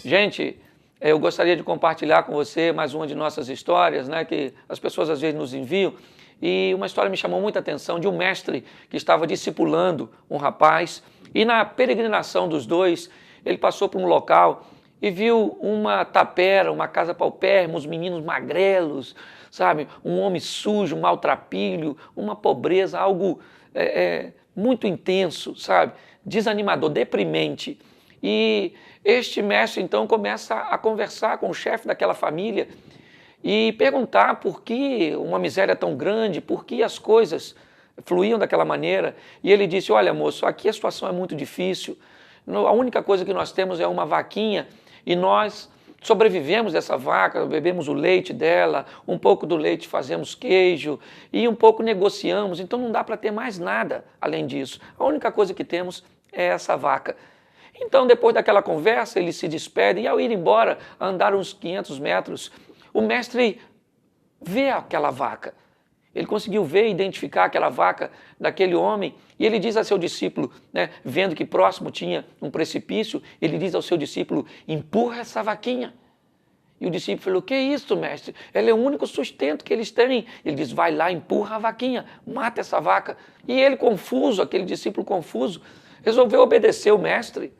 Gente, eu gostaria de compartilhar com você mais uma de nossas histórias, né, que as pessoas às vezes nos enviam. E uma história me chamou muita atenção de um mestre que estava discipulando um rapaz. E na peregrinação dos dois, ele passou por um local e viu uma tapera, uma casa paupérrima, uns meninos magrelos, sabe? Um homem sujo, um maltrapilho, uma pobreza, algo muito intenso, sabe? Desanimador, deprimente. E este mestre então começa a conversar com o chefe daquela família e perguntar por que uma miséria tão grande, por que as coisas fluíam daquela maneira. E ele disse: olha, moço, aqui a situação é muito difícil, a única coisa que nós temos é uma vaquinha e nós sobrevivemos dessa vaca, bebemos o leite dela, um pouco do leite fazemos queijo e um pouco negociamos, então não dá para ter mais nada além disso. A única coisa que temos é essa vaca. Então, depois daquela conversa, eles se despedem e ao ir embora, andar uns 500 metros, o mestre vê aquela vaca. Ele conseguiu ver e identificar aquela vaca daquele homem e ele diz a seu discípulo, né, vendo que próximo tinha um precipício, ele diz ao seu discípulo: empurra essa vaquinha. E o discípulo falou: que é isso, mestre? Ela é o único sustento que eles têm. Ele diz: vai lá, empurra a vaquinha, mata essa vaca. E ele confuso, aquele discípulo confuso, resolveu obedecer o mestre.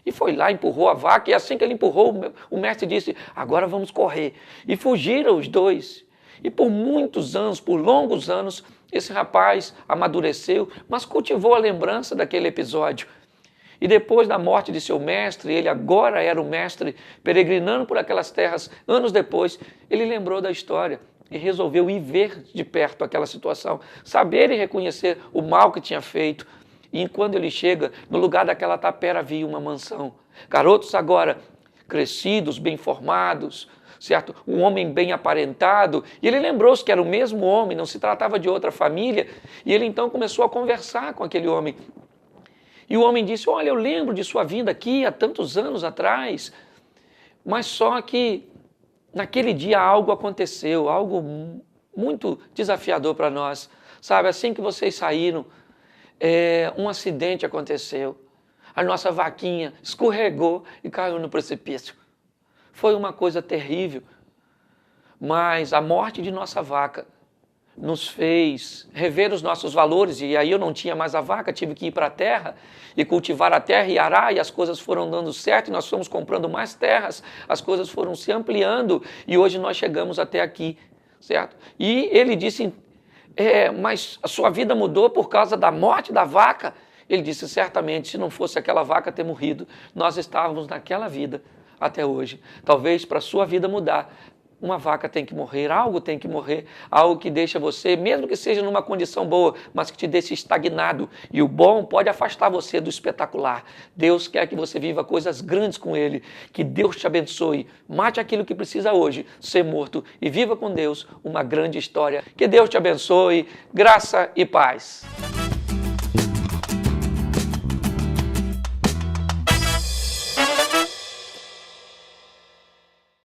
E foi lá, empurrou a vaca, e assim que ele empurrou, o mestre disse: agora vamos correr. E fugiram os dois. E por muitos anos, por longos anos, esse rapaz amadureceu, mas cultivou a lembrança daquele episódio. E depois da morte de seu mestre, ele agora era o mestre, peregrinando por aquelas terras, anos depois, ele lembrou da história e resolveu ir ver de perto aquela situação, saber e reconhecer o mal que tinha feito. E quando ele chega, no lugar daquela tapera havia uma mansão. Garotos agora crescidos, bem formados, certo? Um homem bem aparentado. E ele lembrou-se que era o mesmo homem, não se tratava de outra família. E ele então começou a conversar com aquele homem. E o homem disse: olha, eu lembro de sua vinda aqui há tantos anos atrás, mas só que naquele dia algo aconteceu, algo muito desafiador para nós. Sabe, assim que vocês saíram, um acidente aconteceu. A nossa vaquinha escorregou e caiu no precipício. Foi uma coisa terrível, mas a morte de nossa vaca nos fez rever os nossos valores, e aí eu não tinha mais a vaca, tive que ir para a terra e cultivar a terra e arar, e as coisas foram dando certo, e nós fomos comprando mais terras, as coisas foram se ampliando, e hoje nós chegamos até aqui, certo? E ele disse: mas a sua vida mudou por causa da morte da vaca? Ele disse: certamente, se não fosse aquela vaca ter morrido, nós estávamos naquela vida até hoje. Talvez para a sua vida mudar, uma vaca tem que morrer, algo tem que morrer, algo que deixa você, mesmo que seja numa condição boa, mas que te deixe estagnado. E o bom pode afastar você do espetacular. Deus quer que você viva coisas grandes com Ele, que Deus te abençoe. Mate aquilo que precisa hoje ser morto e viva com Deus uma grande história. Que Deus te abençoe, graça e paz.